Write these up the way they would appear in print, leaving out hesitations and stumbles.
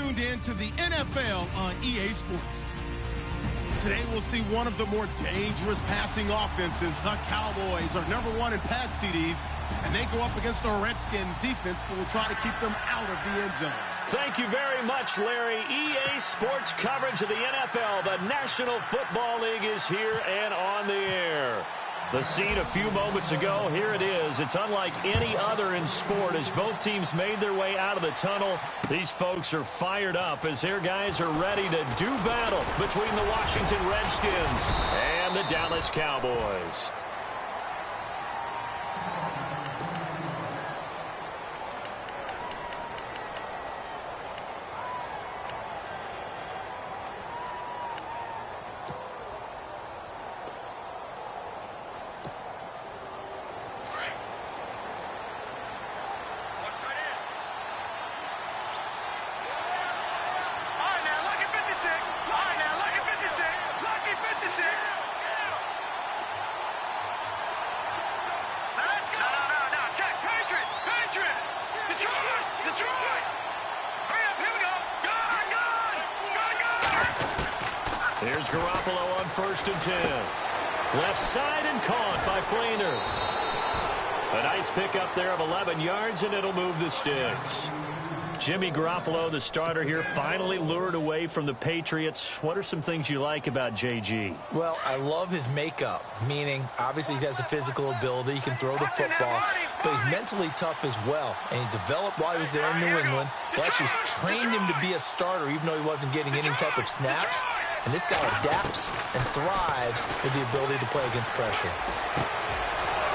tuned in to the NFL on EA Sports. Today we'll see one of the more dangerous passing offenses. The Cowboys are #1 in pass TDs, and they go up against the Redskins defense that will try to keep them out of the end zone. Thank you very much, Larry. EA Sports coverage of the NFL. The National Football League is here and on the air. The scene a few moments ago, here it is. It's unlike any other in sport as both teams made their way out of the tunnel. These folks are fired up as their guys are ready to do battle between the Washington Redskins and the Dallas Cowboys. Here's Garoppolo on 1st and 10. Left side and caught by Flainer. A nice pickup there of 11 yards, and it'll move the sticks. Jimmy Garoppolo, the starter here, finally lured away from the Patriots. What are some things you like about JG? Well, I love his makeup, meaning obviously he has a physical ability. He can throw the football, but he's mentally tough as well. And he developed while he was there in New England. They actually trained him to be a starter, even though he wasn't getting any type of snaps. And this guy adapts and thrives with the ability to play against pressure.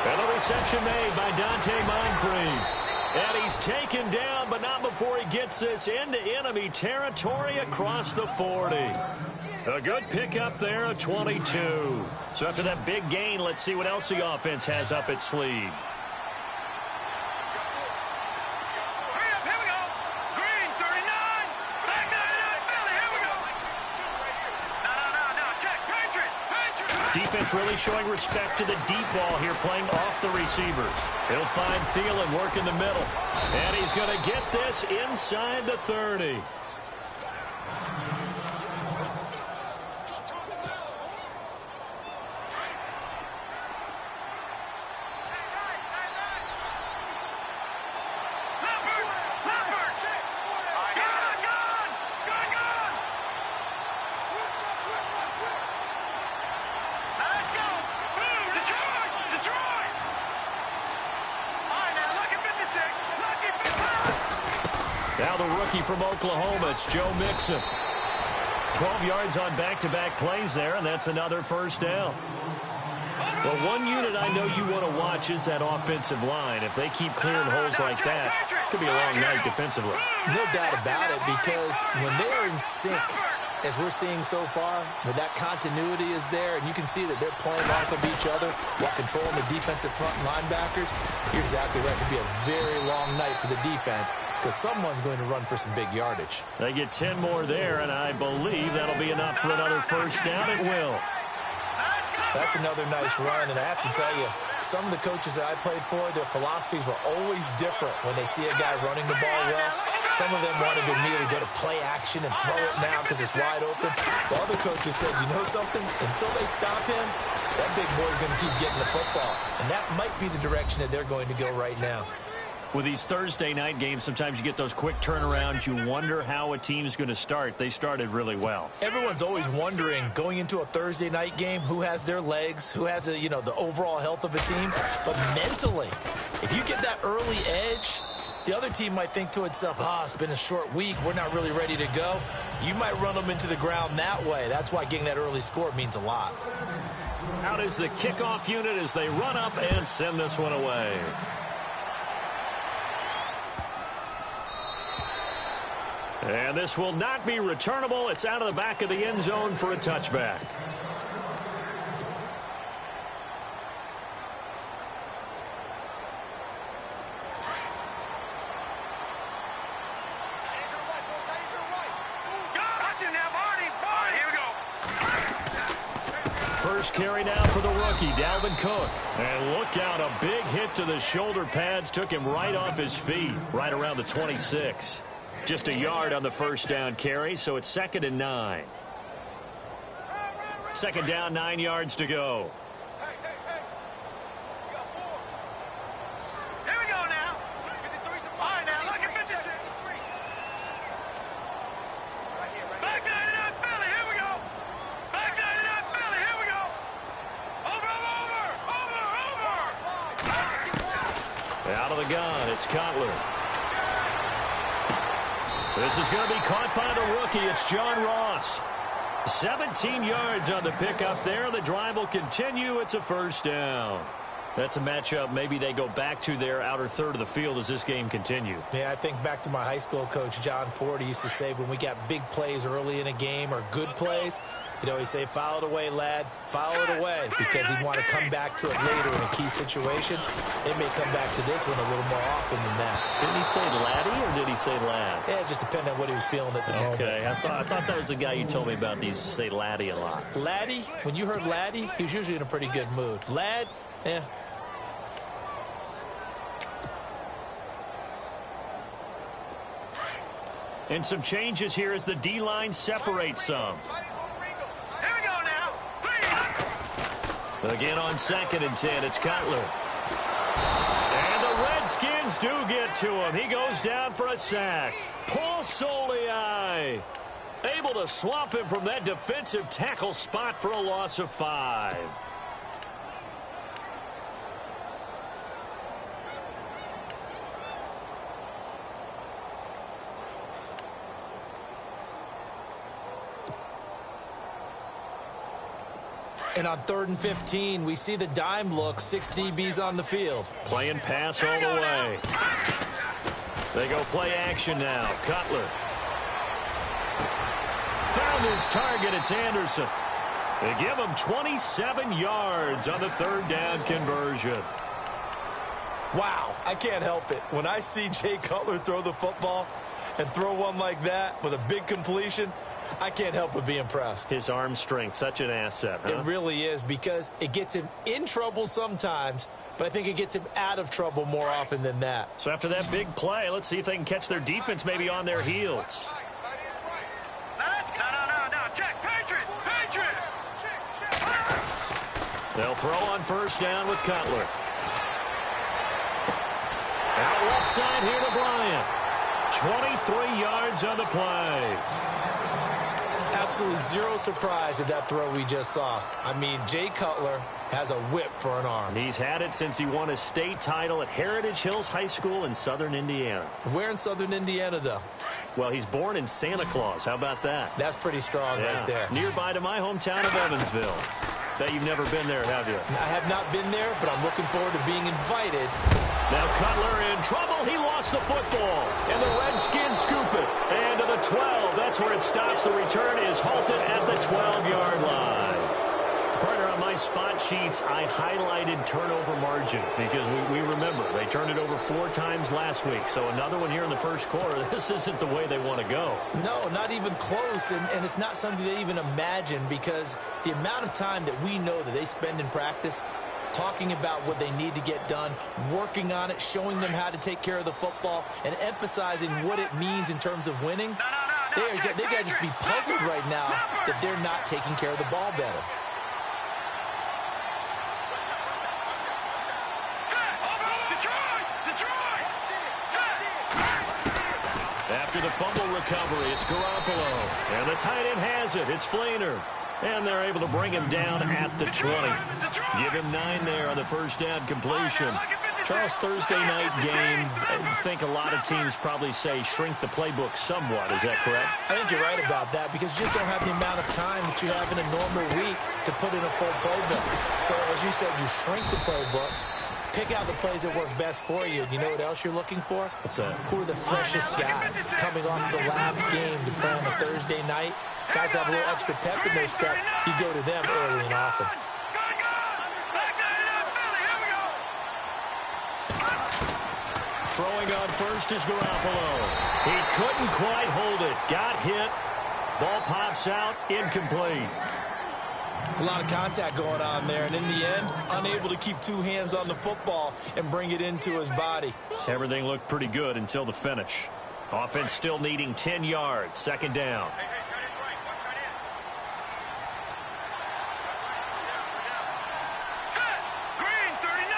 And a reception made by Dante Moncrief. And he's taken down, but not before he gets this into enemy territory across the 40. A good pickup there, a 22. So after that big gain, let's see what else the offense has up its sleeve. Defense really showing respect to the deep ball here, playing off the receivers. He'll find Thielen, work in the middle. And he's going to get this inside the 30. Now the rookie from Oklahoma, it's Joe Mixon. 12 yards on back-to-back plays there, and that's another first down. Well, one unit I know you want to watch is that offensive line. If they keep clearing holes like that, it could be a long night defensively. No doubt about it, because when they are in sync, as we're seeing so far, where that continuity is there, and you can see that they're playing off of each other while controlling the defensive front linebackers, you're exactly right. It could be a very long night for the defense, because someone's going to run for some big yardage. They get 10 more there, and I believe that'll be enough for another first down. It will. That's another nice run, and I have to tell you, some of the coaches that I played for, their philosophies were always different when they see a guy running the ball well. Some of them wanted to immediately go to play action and throw it now because it's wide open. While other coaches said, you know something? Until they stop him, that big boy's going to keep getting the football. And that might be the direction that they're going to go right now. With these Thursday night games, sometimes you get those quick turnarounds. You wonder how a team's going to start. They started really well. Everyone's always wondering, going into a Thursday night game, who has their legs, who has, the overall health of a team. But mentally, if you get that early edge, the other team might think to itself, it's been a short week. We're not really ready to go. You might run them into the ground that way. That's why getting that early score means a lot. Out is the kickoff unit as they run up and send this one away. And this will not be returnable. It's out of the back of the end zone for a touchback. First carry now for the rookie, Dalvin Cook. And look out, a big hit to the shoulder pads. Took him right off his feet, right around the 26. Just a yard on the first down carry, so it's 2nd and 9. 2nd down, 9 yards to go. Here we go now. All right, now look at 56. Back 99 Philly, here we go. Back 99 Philly, here we go. Over. Out of the gun, it's Cutler. This is going to be caught by the rookie. It's John Ross. 17 yards on the pickup there. The drive will continue. It's a first down. That's a matchup maybe they go back to their outer third of the field as this game continues. Yeah, I think back to my high school coach, John Ford. He used to say when we got big plays early in a game or good plays, he'd always say, foul it away, lad. Foul it away, because he'd want to come back to it later in a key situation. They may come back to this one a little more often than that. Didn't he say laddie or did he say lad? Yeah, it just depended on what he was feeling at the moment. Okay, I thought that was the guy you told me about. These say laddie a lot. Laddie, when you heard laddie, he was usually in a pretty good mood. Lad, eh. And some changes here as the D-line separates some. Here we go now. Again on 2nd and 10, it's Cutler. And the Redskins do get to him. He goes down for a sack. Paul Soliai able to swamp him from that defensive tackle spot for a loss of 5. And on 3rd and 15, we see the dime look, 6 DBs on the field. Playing pass all the way. They go play action now. Cutler. Found his target. It's Anderson. They give him 27 yards on the 3rd down conversion. Wow, I can't help it. When I see Jay Cutler throw the football and throw one like that with a big completion, I can't help but be impressed. His arm strength, such an asset, huh? It really is, because it gets him in trouble sometimes, but I think it gets him out of trouble more often than that. So after that big play, let's see if they can catch their defense maybe on their heels. No, check. Patriot. They'll throw on 1st down with Cutler. Out left side here to Bryant. 23 yards on the play. Absolutely zero surprise at that throw we just saw. I mean, Jay Cutler has a whip for an arm. He's had it since he won his state title at Heritage Hills High School in Southern Indiana. Where in Southern Indiana, though? Well, he's born in Santa Claus. How about that? That's pretty strong right there. Nearby to my hometown of Evansville. Bet you've never been there, have you? I have not been there, but I'm looking forward to being invited. Now Cutler in trouble. He lost the football. And the Redskins scoop it. And to the 12. That's where it stops. The return is halted at the 12-yard line. Partner, on my spot sheets, I highlighted turnover margin because we remember they turned it over 4 times last week. So another one here in the first quarter. This isn't the way they want to go. No, not even close. And it's not something they even imagine, because the amount of time that we know that they spend in practice talking about what they need to get done, working on it, showing them how to take care of the football, and emphasizing what it means in terms of winning. They got to just be puzzled right now that they're not taking care of the ball better. After the fumble recovery, it's Garoppolo. And the tight end has it. It's Flainer. And they're able to bring him down at the 20. Give him 9 there on the 1st down completion. Charles, Thursday night game, I think a lot of teams probably say shrink the playbook somewhat. Is that correct? I think you're right about that, because you just don't have the amount of time that you have in a normal week to put in a full playbook. So, as you said, you shrink the playbook, pick out the plays that work best for you. You know what else you're looking for? What's that? Who are the freshest guys coming off the last game to play on a Thursday night? Guys have a little extra pep in their step. You go to them early and often. Throwing on 1st is Garoppolo. He couldn't quite hold it. Got hit. Ball pops out. Incomplete. It's a lot of contact going on there, and in the end, unable to keep 2 hands on the football and bring it into his body. Everything looked pretty good until the finish. Offense still needing 10 yards. Second down. Set. Green, 39.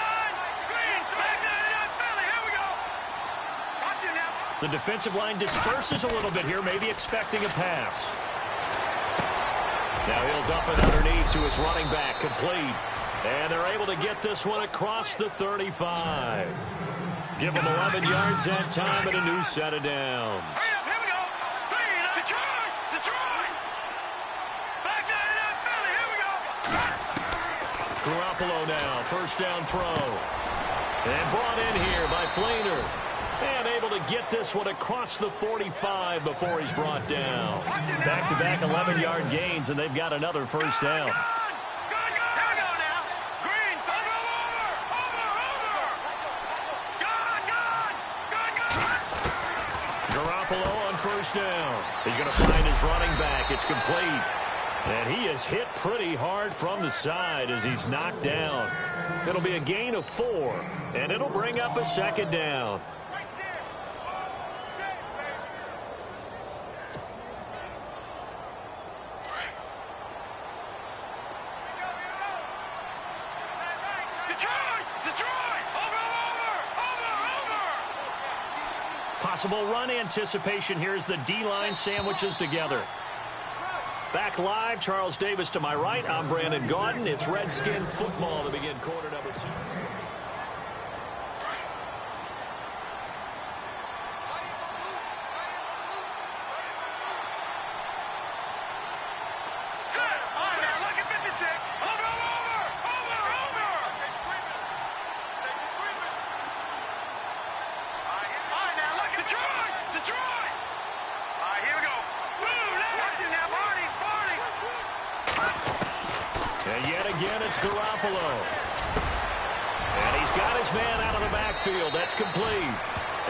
Green, back 99, Philly. Here we go. Watch it now. The defensive line disperses a little bit here, maybe expecting a pass. Now he'll dump it underneath to his running back, complete. And they're able to get this one across the 35. Give them 11 yards that time and a new set of downs. Hurry up, here we go. Green, Detroit, Detroit. Back 99, Philly. Here we go. Garoppolo now, first down throw. And brought in here by Fleener. And able to get this one across the 45 before he's brought down. Back-to-back 11-yard gains, and they've got another first down. Garoppolo on first down. He's going to find his running back. It's complete. And he is hit pretty hard from the side as he's knocked down. It'll be a gain of 4, and it'll bring up a second down. Possible run anticipation here as the D-line sandwiches together. Back live, Charles Davis to my right. I'm Brandon Gaudin. It's Redskin football to begin quarter number 2. And yet again, it's Garoppolo. And he's got his man out of the backfield. That's complete.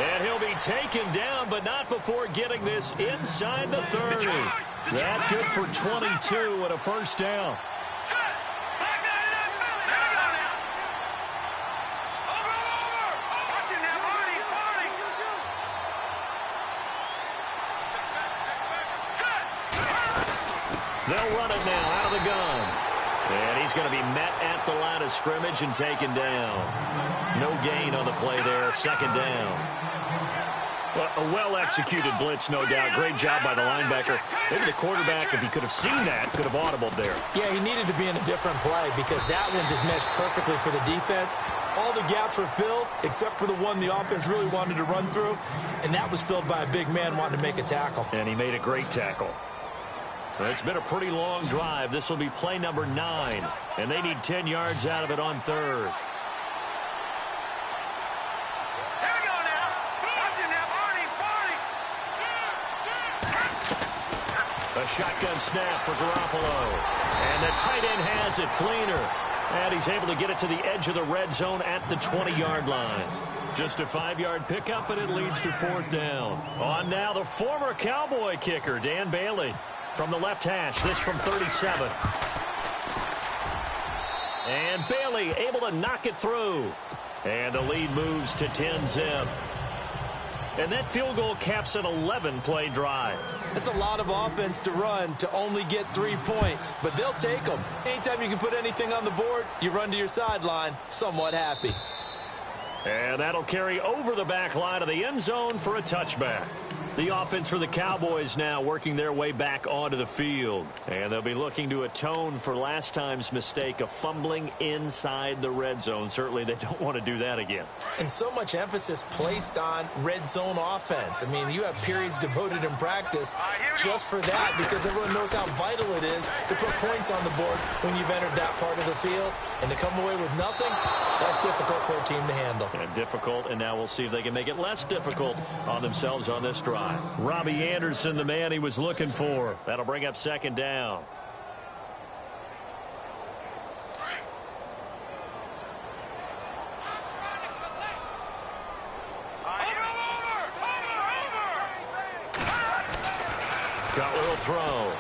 And he'll be taken down, but not before getting this inside the 30. That good for 22 and a first down. They'll run it now out of the gun. And he's going to be met at the line of scrimmage and taken down. No gain on the play there. Second down. Well, a well-executed blitz, no doubt. Great job by the linebacker. Maybe the quarterback, if he could have seen that, could have audibled there. Yeah, he needed to be in a different play because that one just meshed perfectly for the defense. All the gaps were filled except for the one the offense really wanted to run through, and that was filled by a big man wanting to make a tackle. And he made a great tackle. Well, it's been a pretty long drive. This will be play number 9, and they need 10 yards out of it on third. Here we go now. Watch it now, Barney. A shotgun snap for Garoppolo. And the tight end has it, Fleener. And he's able to get it to the edge of the red zone at the 20-yard line. Just a 5-yard pickup, and it leads to fourth down. On now, the former Cowboy kicker, Dan Bailey. From the left hash, this from 37. And Bailey able to knock it through. And the lead moves to 10-zip. And that field goal caps an 11-play drive. It's a lot of offense to run to only get 3 points, but they'll take them. Anytime you can put anything on the board, you run to your sideline, somewhat happy. And that'll carry over the back line of the end zone for a touchback. The offense for the Cowboys now working their way back onto the field. And they'll be looking to atone for last time's mistake of fumbling inside the red zone. Certainly they don't want to do that again. And so much emphasis placed on red zone offense. I mean, you have periods devoted in practice just for that because everyone knows how vital it is to put points on the board when you've entered that part of the field. And to come away with nothing, that's difficult for a team to handle. And difficult, and now we'll see if they can make it less difficult on themselves on this drive. Robbie Anderson, the man he was looking for. That'll bring up second down. Cutler will throw.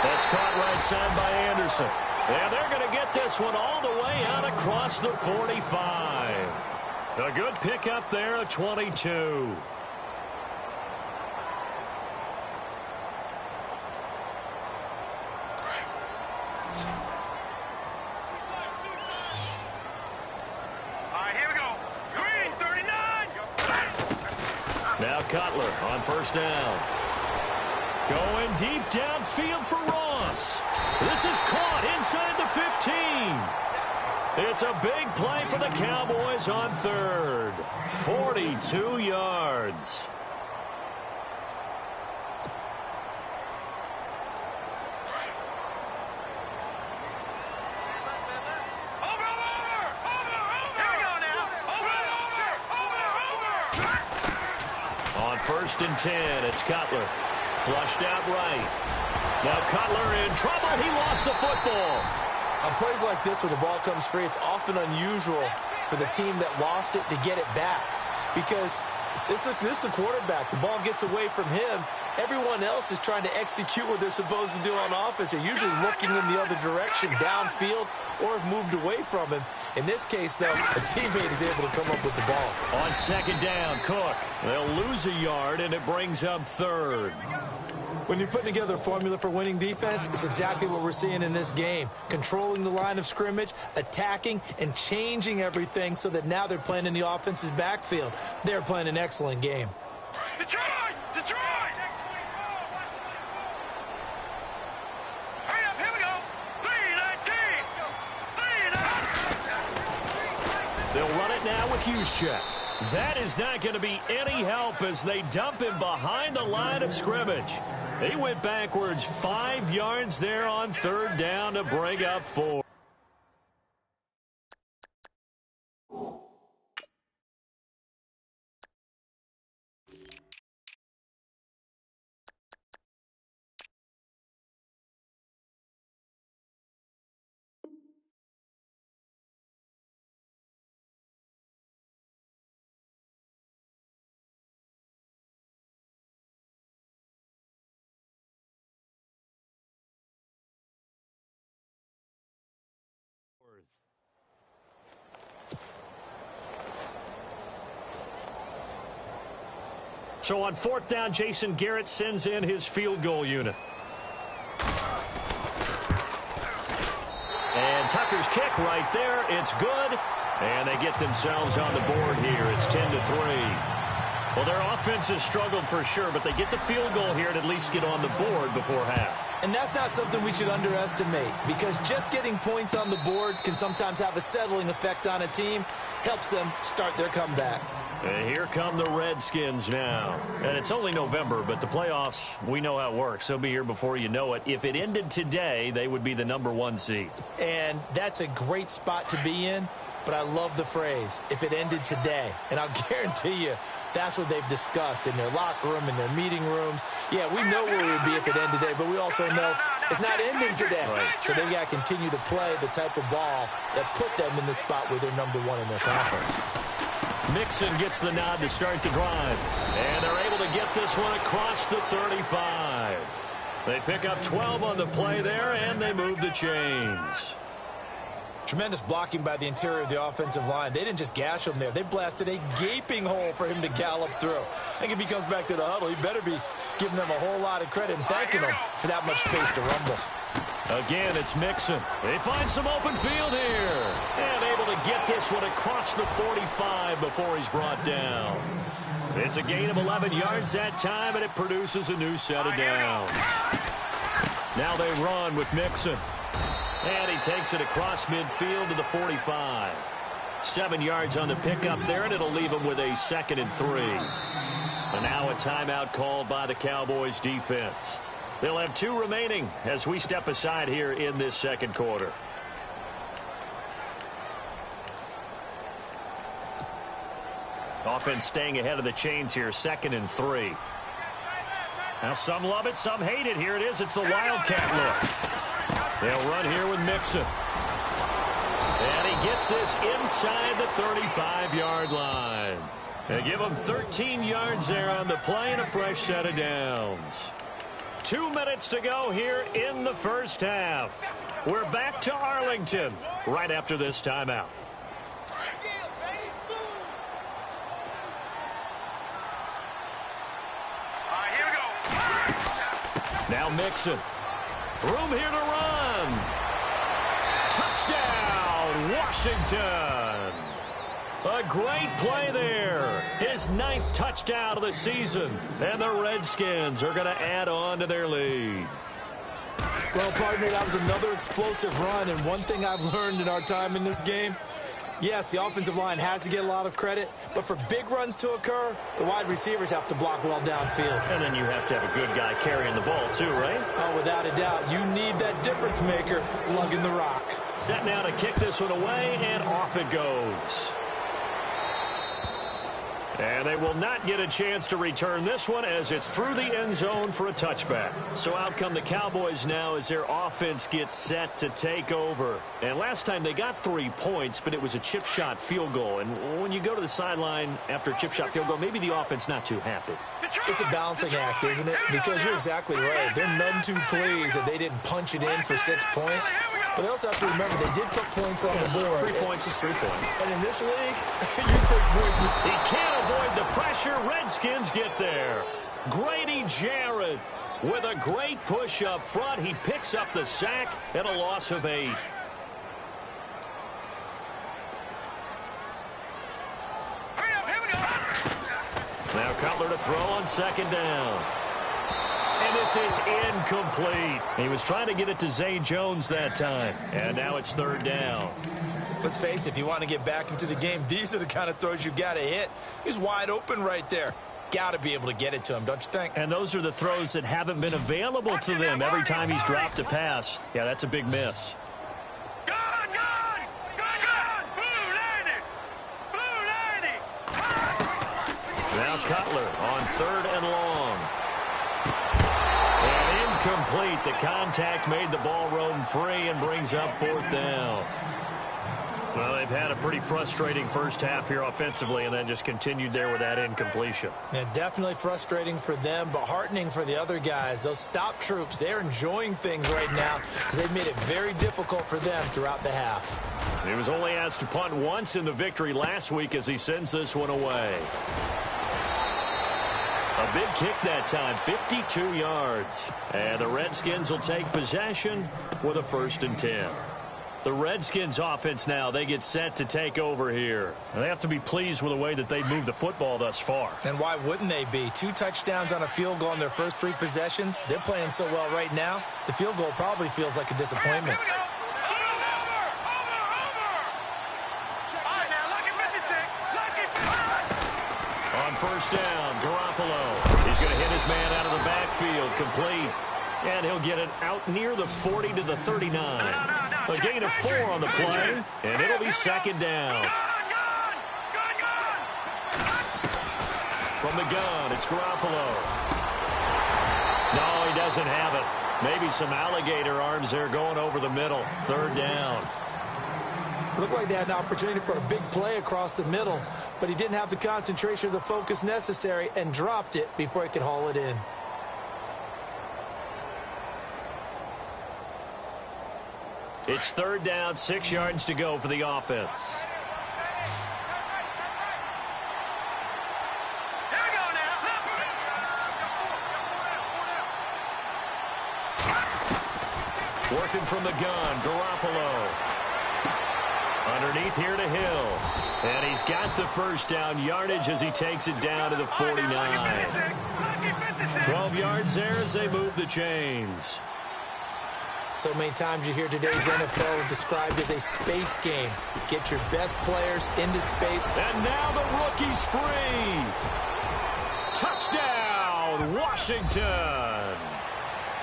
That's caught right side by Anderson. And they're going to get this one all the way out across the 45. A good pickup there, a 22. Now Cutler on first down. Going deep downfield for Ross. This is caught inside the 15. It's a big play for the Cowboys on third. 42 yards. First and 10, it's Cutler. Flushed out right. Now Cutler in trouble. He lost the football. On plays like this where the ball comes free, it's often unusual for the team that lost it to get it back. Because this is the quarterback. The ball gets away from him. Everyone else is trying to execute what they're supposed to do on offense. They're usually looking in the other direction, downfield, or have moved away from him. In this case, though, a teammate is able to come up with the ball. On second down, Cook. They'll lose a yard, and it brings up third. When you're putting together a formula for winning defense, it's exactly what we're seeing in this game. Controlling the line of scrimmage, attacking, and changing everything so that now they're playing in the offense's backfield. They're playing an excellent game. Detroit! Detroit! Hurry up, here we go. 3-19. They'll run it now with Juszczyk. That is not going to be any help as they dump him behind the line of scrimmage. He went backwards 5 yards there on third down to bring up 4. So on fourth down, Jason Garrett sends in his field goal unit. And Tucker's kick right there. It's good. And they get themselves on the board here. It's 10-3. Well, their offense has struggled for sure, but they get the field goal here and at least get on the board before half. And that's not something we should underestimate, because just getting points on the board can sometimes have a settling effect on a team. Helps them start their comeback. And here come the Redskins now. And it's only November, but the playoffs, we know how it works. They'll be here before you know it. If it ended today, they would be the #1 seed. And that's a great spot to be in, but I love the phrase, if it ended today. And I'll guarantee you, that's what they've discussed in their locker room, in their meeting rooms. Yeah, we know where we would be if it ended today, but we also know it's not ending today. Right. So they've got to continue to play the type of ball that put them in the spot where they're #1 in their conference. Mixon gets the nod to start the drive. And they're able to get this one across the 35. They pick up 12 on the play there, and they move the chains. Tremendous blocking by the interior of the offensive line. They didn't just gash him there. They blasted a gaping hole for him to gallop through. I think if he comes back to the huddle, he better be giving them a whole lot of credit and thanking them for that much space to rumble. Again, it's Mixon. They find some open field here. And able to get this one across the 45 before he's brought down. It's a gain of 11 yards that time, and it produces a new set of downs. Now they run with Mixon. And he takes it across midfield to the 45. 7 yards on the pickup there, and it'll leave him with a 2nd and 3. And now a timeout called by the Cowboys defense. They'll have 2 remaining as we step aside here in this second quarter. Offense staying ahead of the chains here, 2nd and 3. Now some love it, some hate it. Here it is. It's the Wildcat look. They'll run here with Mixon. And he gets this inside the 35-yard line. They give him 13 yards there on the play and a fresh set of downs. 2 minutes to go here in the first half. We're back to Arlington right after this timeout. Now Mixon. Room here to run. Touchdown, Washington. A great play there. His 9th touchdown of the season. And the Redskins are going to add on to their lead. Well, partner, that was another explosive run. And one thing I've learned in our time in this game, yes, the offensive line has to get a lot of credit, but for big runs to occur, the wide receivers have to block well downfield. And then you have to have a good guy carrying the ball too, right? Oh, without a doubt. You need that difference maker lugging the rock. Set now to kick this one away, and off it goes. And they will not get a chance to return this one as it's through the end zone for a touchback. So out come the Cowboys now as their offense gets set to take over. And last time they got 3 points, but it was a chip shot field goal. And when you go to the sideline after a chip shot field goal, maybe the offense not too happy. It's a balancing act, isn't it? Because you're exactly right. They're none too pleased that they didn't punch it in for 6 points. But they also have to remember they did put points on the board. 3 points is 3 points. And in this league, you take points. He can't avoid the pressure. Redskins get there. Grady Jarrett with a great push up front. He picks up the sack and a loss of 8. Now Cutler to throw on 2nd down. And this is incomplete. He was trying to get it to Zay Jones that time. And now it's 3rd down. Let's face it, if you want to get back into the game, these are the kind of throws you got to hit. He's wide open right there. Got to be able to get it to him, don't you think? And those are the throws that haven't been available to them every time he's dropped a pass. Yeah, that's a big miss. Now Cutler on 3rd and long. And incomplete. The contact made the ball roam free and brings up 4th down. Well, they've had a pretty frustrating first half here offensively and then just continued there with that incompletion. Yeah, definitely frustrating for them, but heartening for the other guys. Those stop troops, they're enjoying things right now because they've made it very difficult for them throughout the half. He was only asked to punt once in the victory last week as he sends this one away. A big kick that time, 52 yards. And the Redskins will take possession with a 1st and 10. The Redskins offense now, they get set to take over here. And they have to be pleased with the way that they've moved the football thus far. And why wouldn't they be? 2 touchdowns on a field goal in their first 3 possessions. They're playing so well right now, the field goal probably feels like a disappointment. On 1st down, Garoppolo. He's going to hit his man out of the backfield, complete. And he'll get it out near the 40 to the 39. A gain of 4 on the play, and it'll be 2nd down. From the gun, it's Garoppolo. No, he doesn't have it. Maybe some alligator arms there going over the middle. 3rd down. It looked like they had an opportunity for a big play across the middle, but he didn't have the concentration or the focus necessary and dropped it before he could haul it in. It's 3rd down, 6 yards to go for the offense. Working from the gun, Garoppolo. Underneath here to Hill. And he's got the 1st down yardage as he takes it down to the 49. 12 yards there as they move the chains. So many times you hear today's NFL described as a space game. Get your best players into space. And now the rookie's free. Touchdown, Washington.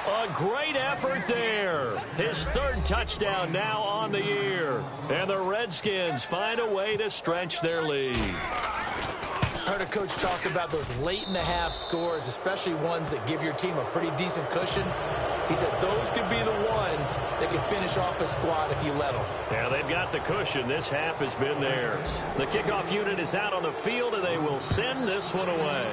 A great effort there. His 3rd touchdown now on the year. And the Redskins find a way to stretch their lead. Heard a coach talk about those late-in-the-half scores, especially ones that give your team a pretty decent cushion. He said those could be the ones that can finish off a squad if you let them. Yeah, they've got the cushion. This half has been theirs. The kickoff unit is out on the field, and they will send this one away.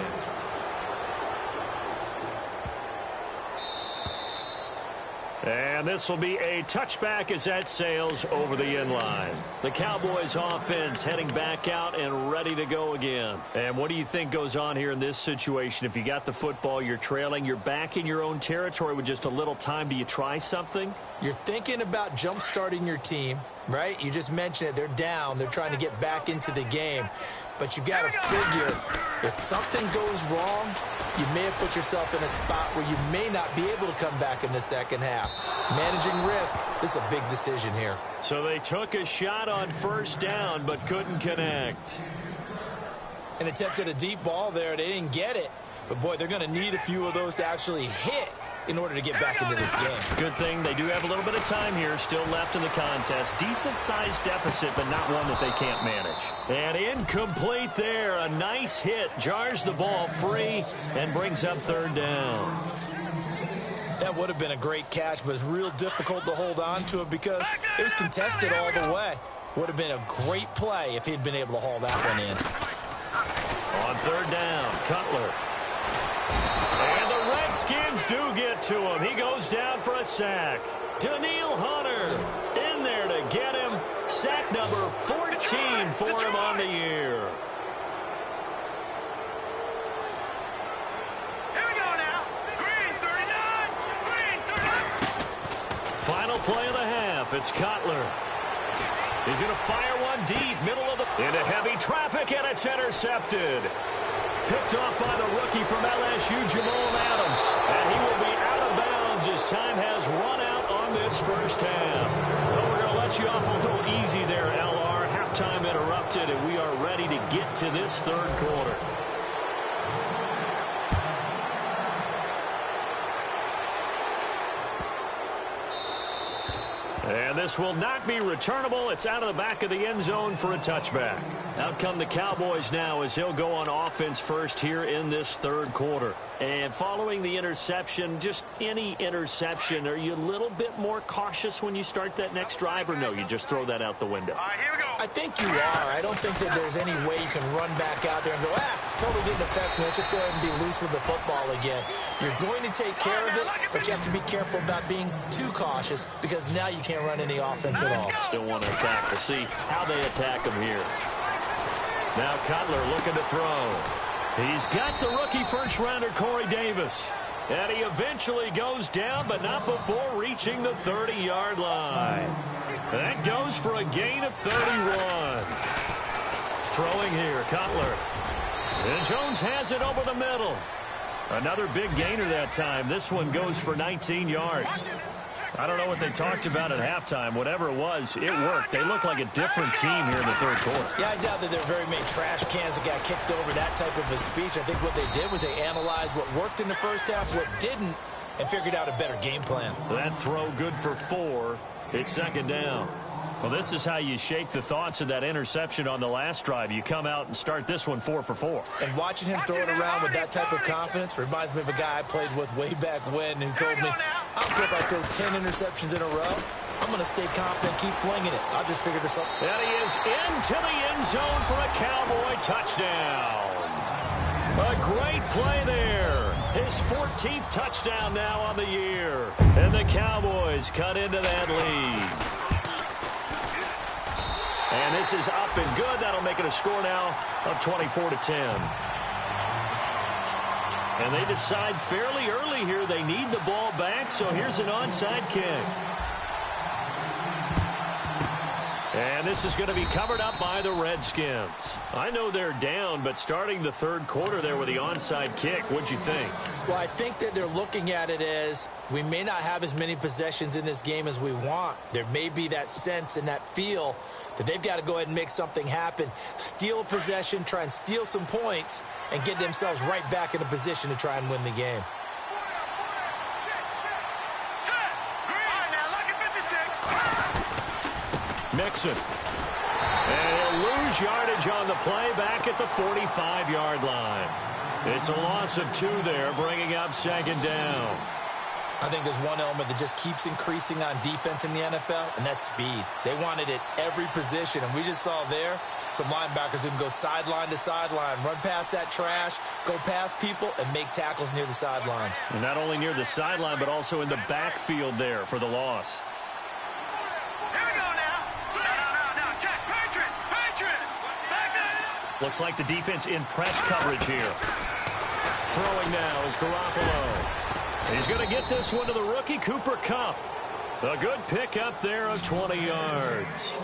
And this will be a touchback as that sails over the inline. The Cowboys offense heading back out and ready to go again. And what do you think goes on here in this situation? If you got the football, you're trailing, you're back in your own territory with just a little time. Do you try something? You're thinking about jump-starting your team, right? You just mentioned it. They're down. They're trying to get back into the game. But you got to figure if something goes wrong, you may have put yourself in a spot where you may not be able to come back in the second half. Managing risk, this is a big decision here. So they took a shot on first down but couldn't connect. And attempted a deep ball there. They didn't get it. But, boy, they're going to need a few of those to actually hit in order to get back into this game. Good thing they do have a little bit of time here still left in the contest. Decent-sized deficit, but not one that they can't manage. And incomplete there. A nice hit. Jars the ball free and brings up third down. That would have been a great catch, but it's real difficult to hold on to it because it was contested all the way. Would have been a great play if he'd been able to haul that one in. On third down, Cutler. And the Redskins do get to him. He goes down for a sack. Daniil Hunter in there to get him. Sack number 14 for him on the year. Here we go now. Green 39. Green 39. Final play of the half. It's Cutler. He's going to fire one deep, middle of the... into heavy traffic, and it's intercepted. Picked off by the rookie from LSU, Jamal Adams. And he will be out of bounds as time has run out on this first half. Well, we're going to let you off a little easy there, LR. Halftime interrupted, and we are ready to get to this third quarter. And this will not be returnable. It's out of the back of the end zone for a touchback. Out come the Cowboys now as they'll go on offense first here in this third quarter. And following the interception, just any interception, are you a little bit more cautious when you start that next drive, or no, you just throw that out the window? All right, here we go. I think you are. I don't think that there's any way you can run back out there and go, totally didn't affect me. Let's just go ahead and be loose with the football again. You're going to take care of it, but you have to be careful about being too cautious because now you can't run any offense at all. Still want to attack. We'll see how they attack him here. Now Cutler looking to throw. He's got the rookie first-rounder Corey Davis. And he eventually goes down, but not before reaching the 30-yard line. That goes for a gain of 31. Throwing here, Cutler. And Jones has it over the middle. Another big gainer that time. This one goes for 19 yards. I don't know what they talked about at halftime. Whatever it was, it worked. They look like a different team here in the third quarter. Yeah, I doubt that there are very many trash cans that got kicked over, that type of a speech. I think what they did was they analyzed what worked in the first half, what didn't, and figured out a better game plan. That throw good for 4. It's second down. Well, this is how you shake the thoughts of that interception on the last drive. You come out and start this one 4 for 4. And watching him throw it around with that type of confidence reminds me of a guy I played with way back when who told me, I don't care if I throw 10 interceptions in a row. I'm going to stay confident, keep flinging it. I'll just figure this out. And he is into the end zone for a Cowboy touchdown. A great play there. His 14th touchdown now on the year. And the Cowboys cut into that lead. And this is up and good. That'll make it a score now of 24-10. And they decide fairly early here they need the ball back, so here's an onside kick. And this is going to be covered up by the Redskins. I know they're down, but starting the third quarter there with the onside kick, what'd you think? Well, I think that they're looking at it as we may not have as many possessions in this game as we want. There may be that sense and that feel that they've got to go ahead and make something happen, steal a possession, try and steal some points, and get themselves right back in a position to try and win the game. Mixon. And he'll lose yardage on the play back at the 45-yard line. It's a loss of 2 there, bringing up second down. I think there's one element that just keeps increasing on defense in the NFL, and that's speed. They want it at every position, and we just saw there some linebackers who can go sideline to sideline, run past that trash, go past people, and make tackles near the sidelines. And not only near the sideline, but also in the backfield there for the loss. Here we go now. No. Check. Patriot. Back up. Looks like the defense in press coverage here. Throwing now is Garoppolo. He's going to get this one to the rookie, Cooper Kupp. A good pickup there of 20 yards.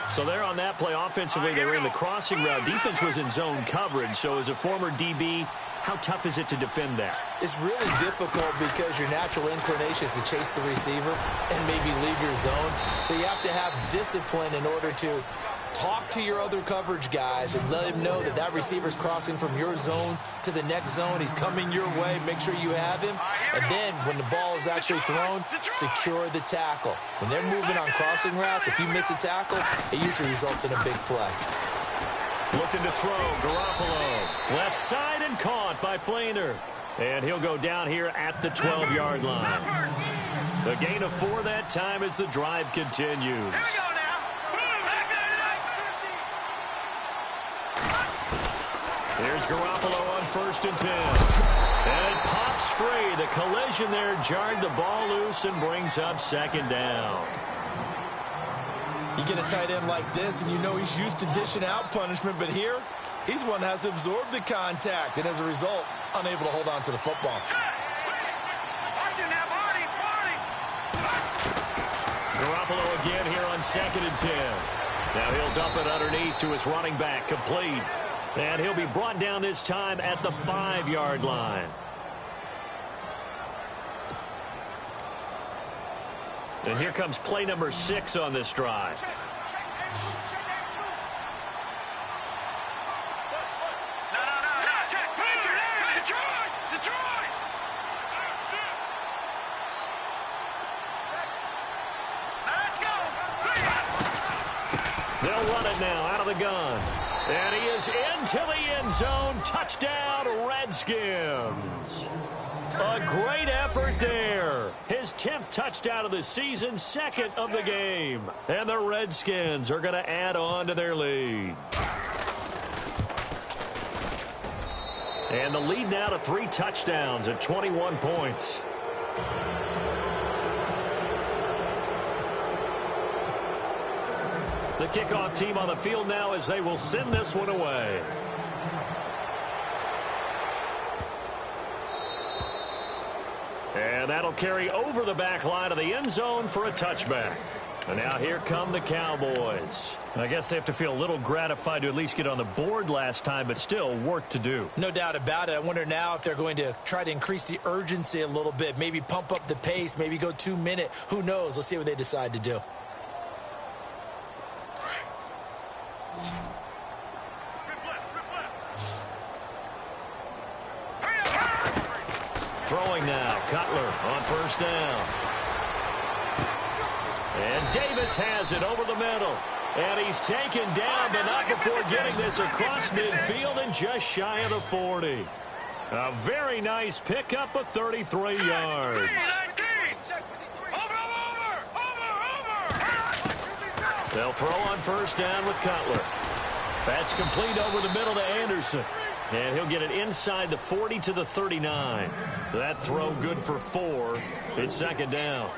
So there on that play, offensively, they were in the crossing route. Defense was in zone coverage. So as a former DB, how tough is it to defend that? It's really difficult because your natural inclination is to chase the receiver and maybe leave your zone. So you have to have discipline in order to talk to your other coverage guys and let him know that that receiver's crossing from your zone to the next zone. He's coming your way. Make sure you have him. And then when the ball is actually thrown, secure the tackle. When they're moving on crossing routes, if you miss a tackle, it usually results in a big play. Looking to throw, Garoppolo. Left side and caught by Flainer. And he'll go down here at the 12-yard line. The gain of 4 that time as the drive continues. Here we go now. Here's Garoppolo on 1st and 10. And it pops free. The collision there jarred the ball loose and brings up 2nd down. You get a tight end like this, and you know he's used to dishing out punishment, but here, he's one that has to absorb the contact, and as a result, unable to hold on to the football. Garoppolo again here on 2nd and 10. Now he'll dump it underneath to his running back, complete. And he'll be brought down this time at the 5-yard line. And here comes play number 6 on this drive. They'll run it now out of the gun. And he is into the end zone. Touchdown, Redskins. A great effort there. His 10th touchdown of the season, 2nd of the game. And the Redskins are going to add on to their lead. And the lead now to 3 touchdowns at 21 points. The kickoff team on the field now as they will send this one away. And that'll carry over the back line of the end zone for a touchback. And now here come the Cowboys. I guess they have to feel a little gratified to at least get on the board last time, but still work to do. No doubt about it. I wonder now if they're going to try to increase the urgency a little bit, maybe pump up the pace, maybe go 2-minute. Who knows? Let's see what they decide to do. Throwing now, Cutler on 1st down. And Davis has it over the middle. And he's taken down, but not before getting this across midfield and just shy of the 40. A very nice pickup of 33 yards. They'll throw on 1st down with Cutler. That's complete over the middle to Anderson. And he'll get it inside the 40 to the 39. That throw good for 4. It's 2nd down.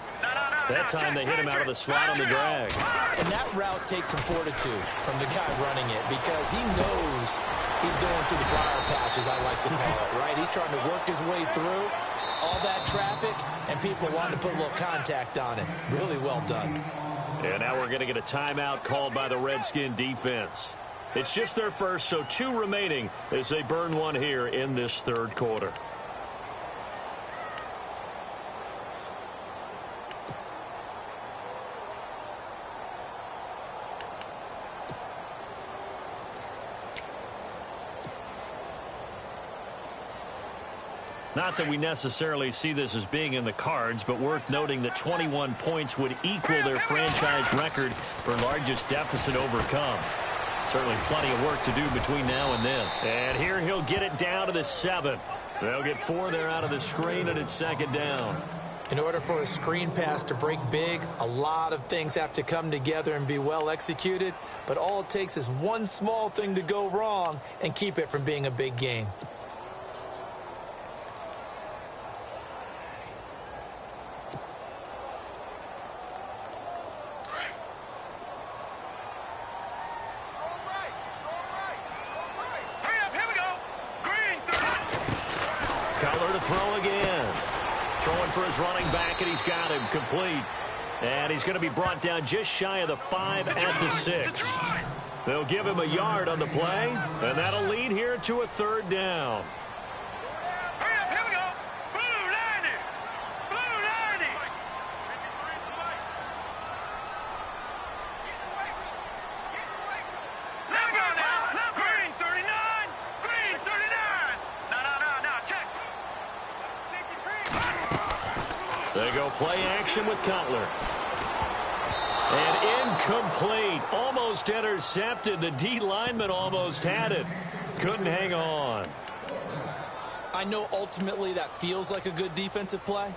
That time they hit him out of the slot on the drag. And that route takes some fortitude from the guy running it because he knows he's going through the briar patch, as I like to call it, right? He's trying to work his way through all that traffic, and people wanting to put a little contact on it. Really well done. And now we're going to get a timeout called by the Redskin defense. It's just their first, so 2 remaining as they burn one here in this 3rd quarter. Not that we necessarily see this as being in the cards, but worth noting that 21 points would equal their franchise record for largest deficit overcome. Certainly plenty of work to do between now and then. And here he'll get it down to the 7. They'll get 4 there out of the screen, and it's second down. In order for a screen pass to break big, a lot of things have to come together and be well executed, but all it takes is one small thing to go wrong and keep it from being a big game. Throw again. Throwing for his running back, and he's got him complete. And he's going to be brought down just shy of the 5 at the 6. They'll give him a yard on the play, and that'll lead here to a third down. Here we go. Blue 90. Blue 90. Let go now. Green 39. Green 39. No, check. They go play action with Cutler. And incomplete. Almost intercepted. The D lineman almost had it. Couldn't hang on. I know ultimately that feels like a good defensive play,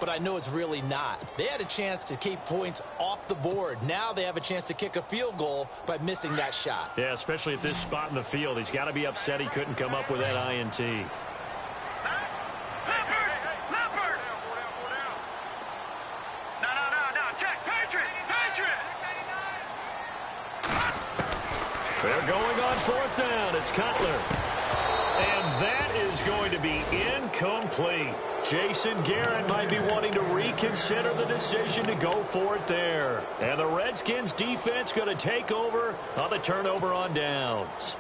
but I know it's really not. They had a chance to keep points off the board. Now they have a chance to kick a field goal by missing that shot. Yeah, especially at this spot in the field. He's got to be upset he couldn't come up with that INT. They're going on fourth down. It's Cutler. And that is going to be incomplete. Jason Garrett might be wanting to reconsider the decision to go for it there. And the Redskins defense going to take over on the turnover on downs.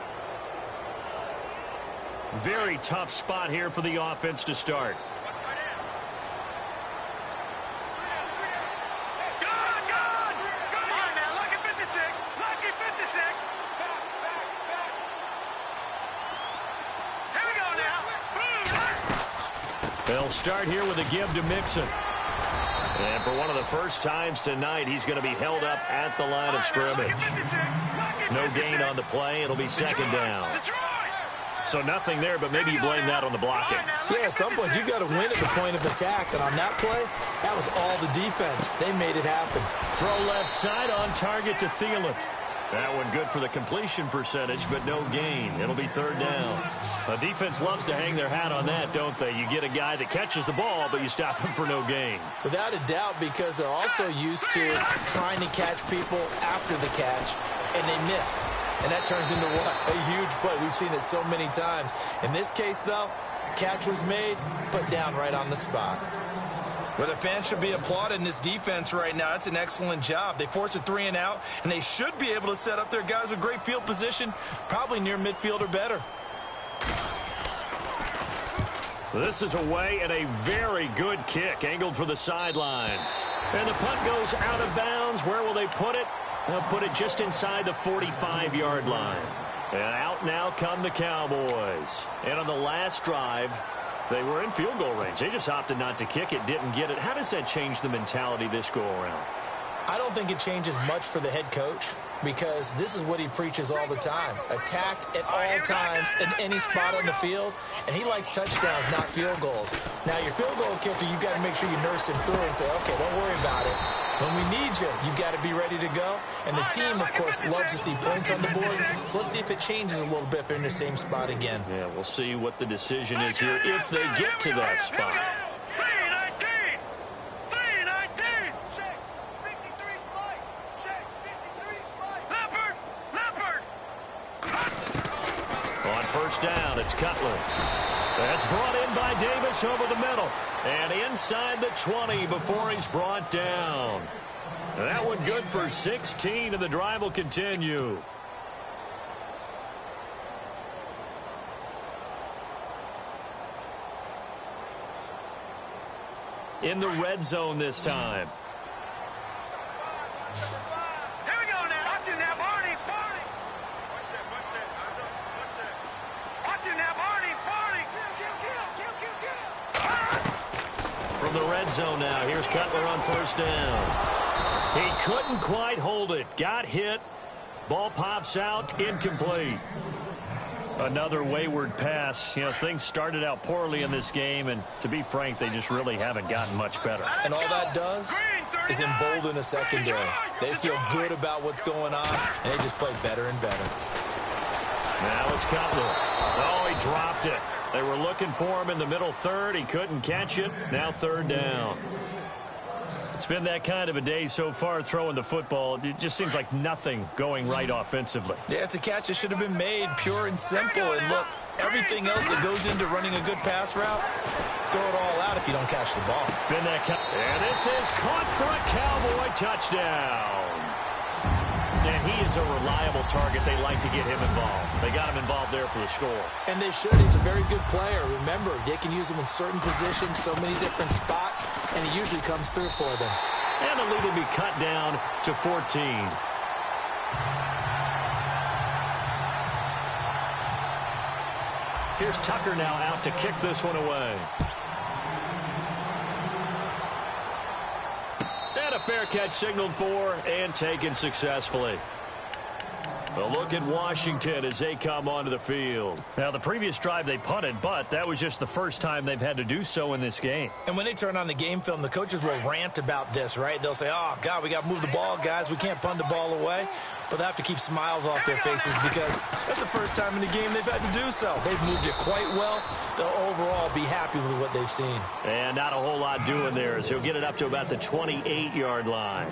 Very tough spot here for the offense to start. They'll start here with a give to Mixon. And for one of the first times tonight, he's going to be held up at the line of scrimmage. No gain on the play. It'll be second down. So nothing there, but maybe you blame that on the blocking. Yeah, at some point you've got to win at the point of attack. And on that play, that was all the defense. They made it happen. Throw left side on target to Thielen. That one good for the completion percentage, but no gain. It'll be third down. The defense loves to hang their hat on that, don't they? You get a guy that catches the ball, but you stop him for no gain. Without a doubt, because they're also used to trying to catch people after the catch, and they miss. And that turns into what? A huge play. We've seen it so many times. In this case, though, catch was made, put down right on the spot. Well, the fans should be applauding this defense right now. That's an excellent job. They force a 3 and out, and they should be able to set up their guys with great field position, probably near midfield or better. This is away and a very good kick, angled for the sidelines. And the punt goes out of bounds. Where will they put it? They'll put it just inside the 45-yard line. And out now come the Cowboys. And on the last drive, they were in field goal range. They just opted not to kick it, didn't get it. How does that change the mentality this go-around? I don't think it changes much for the head coach, because this is what he preaches all the time. Attack at all times in any spot on the field, and he likes touchdowns, not field goals. Now, your field goal kicker, you've got to make sure you nurse him through and say, okay, don't worry about it. When we need you, you've got to be ready to go. And the team, of course, loves to see points on the board. So let's see if it changes a little bit if they're in the same spot again. Yeah, we'll see what the decision is here if they get to that spot. On first down, it's Cutler. That's brought in by Davis over the middle. And inside the 20 before he's brought down. That one good for 16, and the drive will continue. In the red zone this time. Here we go now. Watch him now, Barney. Watch him now, Barney. From the red zone now, here's Cutler on first down. He couldn't quite hold it. Got hit. Ball pops out. Incomplete. Another wayward pass. You know, things started out poorly in this game, and to be frank, they just really haven't gotten much better. And all that does is embolden a secondary. They feel good about what's going on, and they just play better and better. Now it's Cutler. Oh, he dropped it. They were looking for him in the middle third. He couldn't catch it. Now third down. It's been that kind of a day so far throwing the football. It just seems like nothing going right offensively. Yeah, it's a catch that should have been made, pure and simple. And look, everything else that goes into running a good pass route, throw it all out if you don't catch the ball. And this is caught for a Cowboy touchdown. And he is a reliable target. They like to get him involved. They got him involved there for the score. And they should. He's a very good player. Remember, they can use him in certain positions, so many different spots, and he usually comes through for them. And the lead will be cut down to 14. Here's Tucker now out to kick this one away. And a fair catch signaled for and taken successfully. A look at Washington as they come onto the field. Now, the previous drive they punted, but that was just the first time they've had to do so in this game. And when they turn on the game film, the coaches will rant about this, right? They'll say, oh, God, we got to move the ball, guys. We can't punt the ball away. But they have to keep smiles off their faces because that's the first time in the game they've had to do so. They've moved it quite well. They'll overall be happy with what they've seen. And not a whole lot doing there as he'll get it up to about the 28-yard line.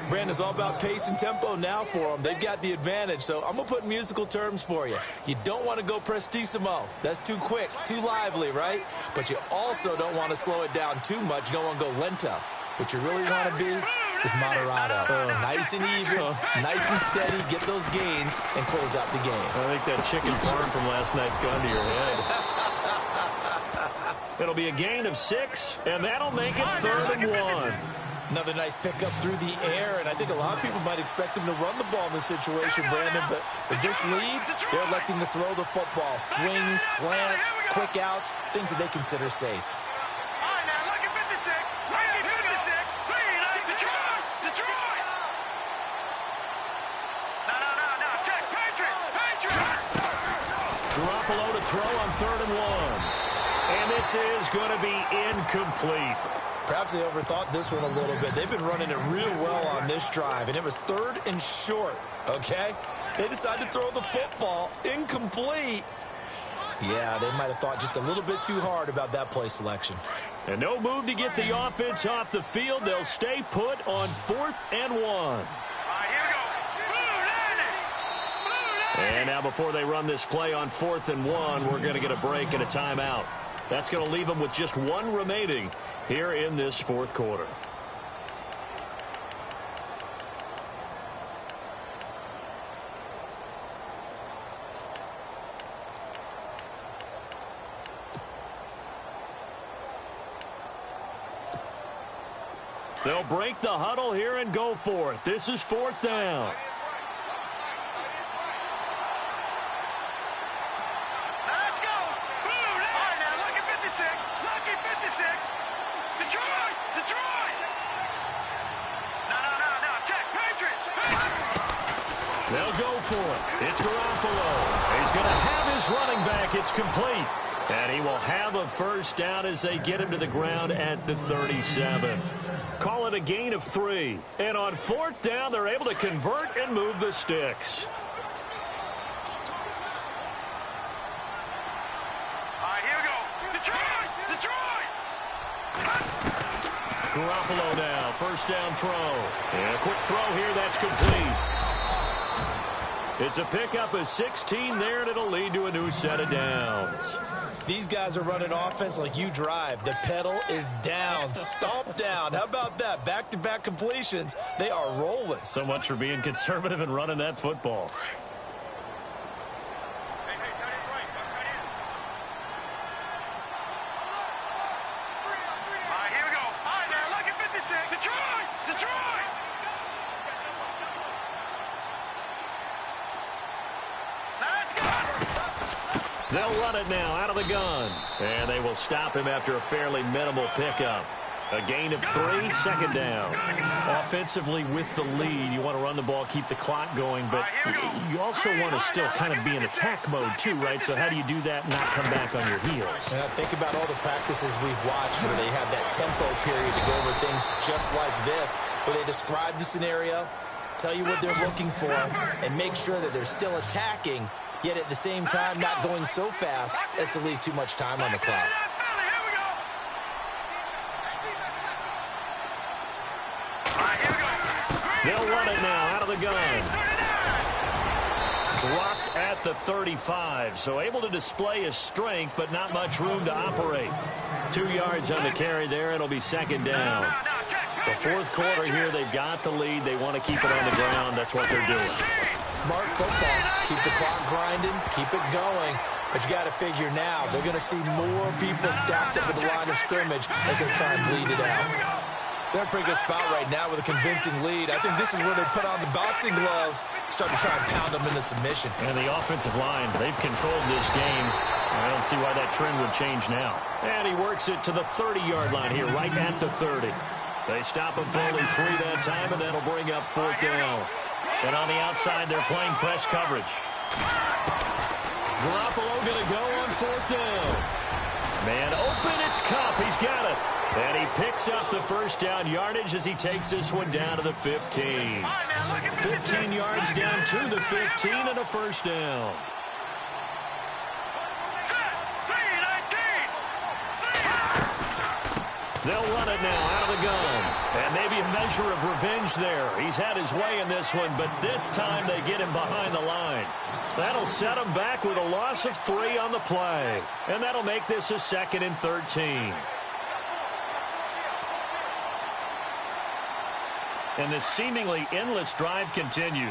Brandon, it's all about pace and tempo now for them. They've got the advantage, so I'm going to put musical terms for you. You don't want to go prestissimo. That's too quick, too lively, right? But you also don't want to slow it down too much. You don't want to go lento. What you really want to be is moderato. Nice and even, nice and steady, get those gains, and close out the game. I think that chicken farm from last night's gone to your head. It'll be a gain of 6, and that'll make it 3rd and 1. Another nice pickup through the air, and I think a lot of people might expect them to run the ball in this situation, Brandon, but with this lead, they're electing to throw the football. Swings, slants, quick outs, things that they consider safe. Garoppolo to throw on 3rd and 1. And this is going to be incomplete. Perhaps they overthought this one a little bit. They've been running it real well on this drive, and it was 3rd and short, okay? They decided to throw the football incomplete. Yeah, they might have thought just a little bit too hard about that play selection. And no move to get the offense off the field. They'll stay put on 4th and 1. And now before they run this play on 4th and 1, we're going to get a break and a timeout. That's going to leave them with just 1 remaining here in this 4th quarter. They'll break the huddle here and go for it. This is 4th down. They'll go for it. It's Garoppolo. He's going to have his running back. It's complete. And he will have a first down as they get him to the ground at the 37. Call it a gain of 3. And on 4th down, they're able to convert and move the sticks. All right, here we go. Detroit! Garoppolo now, first down throw. And a quick throw here, that's complete. It's a pickup of 16 there, and it'll lead to a new set of downs. These guys are running offense like you drive. The pedal is down, stomp down. How about that? Back-to-back completions. They are rolling. So much for being conservative and running that football. They'll run it now out of the gun. And they will stop him after a fairly minimal pickup. A gain of 3, second down. Offensively with the lead, you want to run the ball, keep the clock going, but you also want to still kind of be in attack mode too, right? So how do you do that and not come back on your heels? Think about all the practices we've watched where they have that tempo period to go over things just like this, where they describe the scenario, tell you what they're looking for, and make sure that they're still attacking, yet at the same time not going so fast as to leave too much time on the clock. They'll run it now out of the gun. Dropped at the 35, so able to display his strength, but not much room to operate. 2 yards on the carry there. It'll be second down. The fourth quarter here, they've got the lead. They want to keep it on the ground. That's what they're doing. Smart football. Keep the clock grinding. Keep it going. But you got to figure now, they're going to see more people stacked up at the line of scrimmage as they try and bleed it out. They're in a pretty good spot right now with a convincing lead. I think this is where they put on the boxing gloves, start to try and pound them into submission. And the offensive line, they've controlled this game. I don't see why that trend would change now. And he works it to the 30-yard line here, right at the 30. They stop him for only 3 that time, and that'll bring up fourth down. And on the outside, they're playing press coverage. Garoppolo going to go on fourth down. Man open, it's Kupp. He's got it. And he picks up the first down yardage as he takes this one down to the 15. 15 yards down to the 15 and a first down. They'll run it now out of the gun. And maybe a measure of revenge there. He's had his way in this one, but this time they get him behind the line. That'll set him back with a loss of 3 on the play. And that'll make this a 2nd and 13. And this seemingly endless drive continues.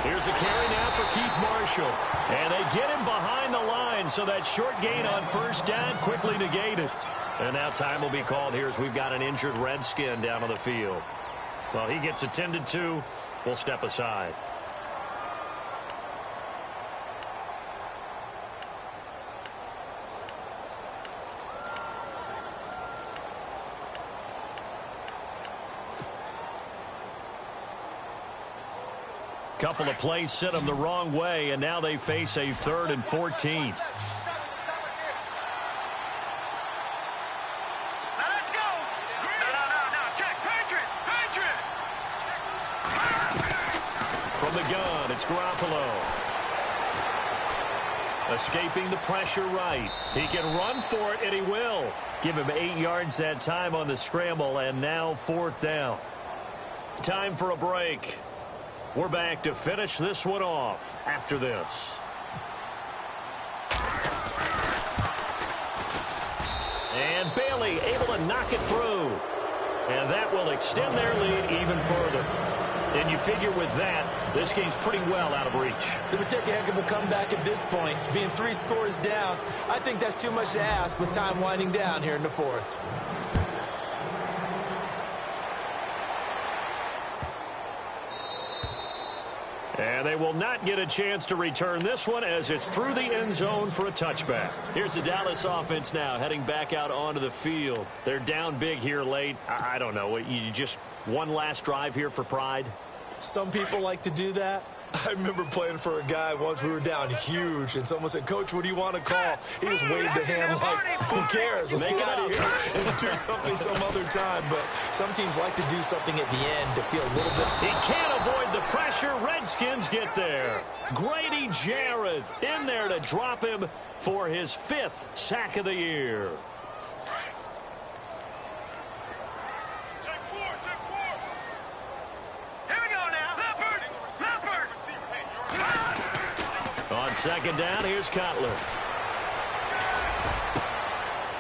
Here's a carry now for Keith Marshall. And they get him behind the line, so that short gain on first down quickly negated. And now time will be called here as we've got an injured Redskin down on the field. Well, he gets attended to. We'll step aside. Couple of plays sent them the wrong way, and now they face a 3rd and 14. From the gun, it's Garoppolo. Escaping the pressure right. He can run for it, and he will. Give him 8 yards that time on the scramble, and now fourth down. Time for a break. We're back to finish this one off after this. And Bailey able to knock it through. And that will extend their lead even further. And you figure with that, this game's pretty well out of reach. It would take a heck of a comeback at this point. Being 3 scores down, I think that's too much to ask with time winding down here in the fourth. And they will not get a chance to return this one as it's through the end zone for a touchback. Here's the Dallas offense now heading back out onto the field. They're down big here late. I don't know. You just one last drive here for pride? Some people like to do that. I remember playing for a guy once. We were down huge, and someone said, "Coach, what do you want to call?" He just waved a hand like, "Who cares? Let's get out of here and do something some other time." But some teams like to do something at the end to feel a little bit. He can't avoid the pressure. Redskins get there. Grady Jarrett in there to drop him for his 5th sack of the year. On second down, here's Cutler.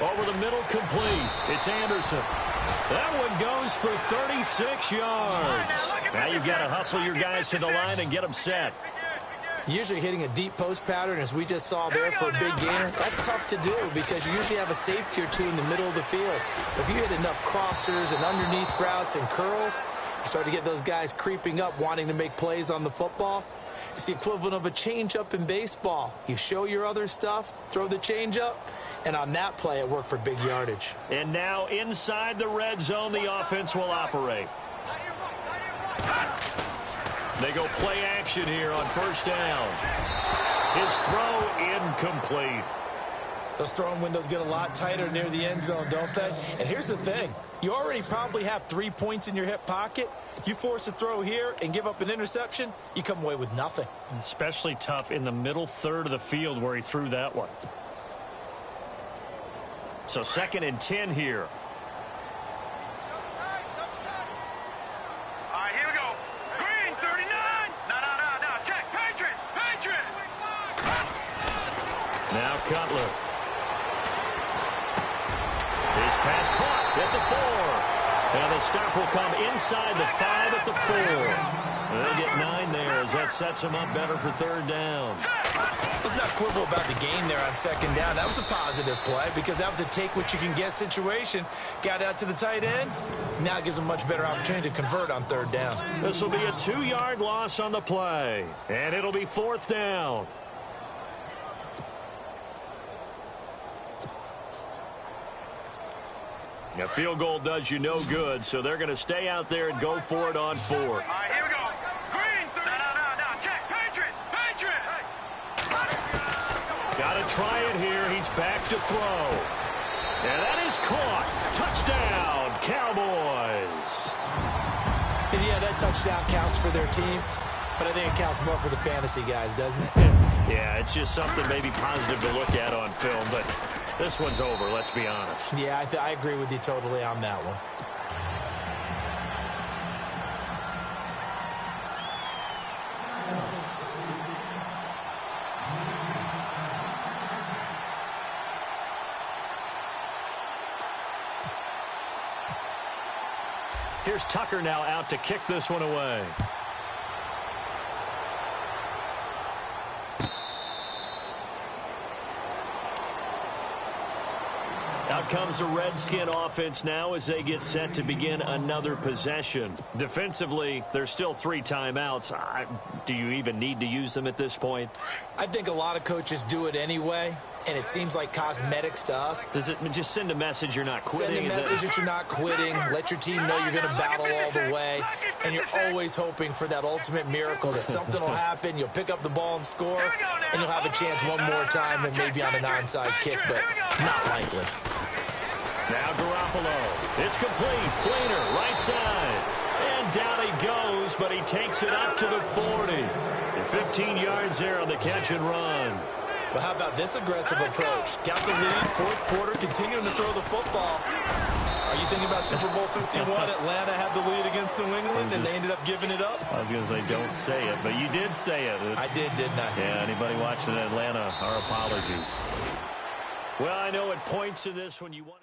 Over the middle, complete. It's Anderson. That one goes for 36 yards. Now you've got to hustle your guys to the line and get them set. Usually hitting a deep post pattern, as we just saw there for a big gainer, that's tough to do because you usually have a safety or two in the middle of the field. But if you hit enough crossers and underneath routes and curls, you start to get those guys creeping up wanting to make plays on the football. It's the equivalent of a changeup in baseball. You show your other stuff, throw the changeup, and on that play, it worked for big yardage. And now inside the red zone, the offense will operate. They go play action here on first down. His throw incomplete. Those throwing windows get a lot tighter near the end zone, don't they? And here's the thing. You already probably have 3 points in your hip pocket. You force a throw here and give up an interception, you come away with nothing. Especially tough in the middle third of the field where he threw that one. So 2nd and 10 here. All right, here we go. Green, 39. No. Check. Patriot. Now Cutler. His pass caught at the 4. And the stop will come inside the 5 at the 4. They'll get 9 there as that sets them up better for 3rd down. Let's not quibble about the game there on 2nd down. That was a positive play because that was a take-what-you-can-get situation. Got out to the tight end. Now it gives them a much better opportunity to convert on 3rd down. This will be a 2-yard loss on the play. And it'll be 4th down. A field goal does you no good, so they're going to stay out there and go for it on 4th. All right, here we go. Green, 30. No. Check. Patriot. Got to try it here. He's back to throw. And that is caught. Touchdown, Cowboys. And yeah, that touchdown counts for their team, but I think it counts more for the fantasy guys, doesn't it? Yeah, it's just something maybe positive to look at on film, but this one's over, let's be honest. Yeah, I agree with you totally on that one. Here's Tucker now out to kick this one away. Out comes the Redskin offense now as they get set to begin another possession. Defensively, there's still 3 timeouts. Do you even need to use them at this point? I think a lot of coaches do it anyway, and it seems like cosmetics to us. Does it just send a message you're not quitting? Send a message that you're not quitting. Let your team know you're going to battle all the way. And you're always hoping for that ultimate miracle that something will happen. You'll pick up the ball and score, and you'll have a chance one more time and maybe on an onside kick, but not likely. Now Garoppolo. It's complete. Flainer, right side. And down he goes, but he takes it up to the 40. And 15 yards there on the catch and run. Well, how about this aggressive approach? Got the lead, 4th quarter, continuing to throw the football. Are you thinking about Super Bowl 51? Atlanta had the lead against New England, and they ended up giving it up? I was going to say, don't say it, but you did say it. I did, didn't I? Yeah, anybody watching Atlanta, our apologies. Well, I know at points in this when you want...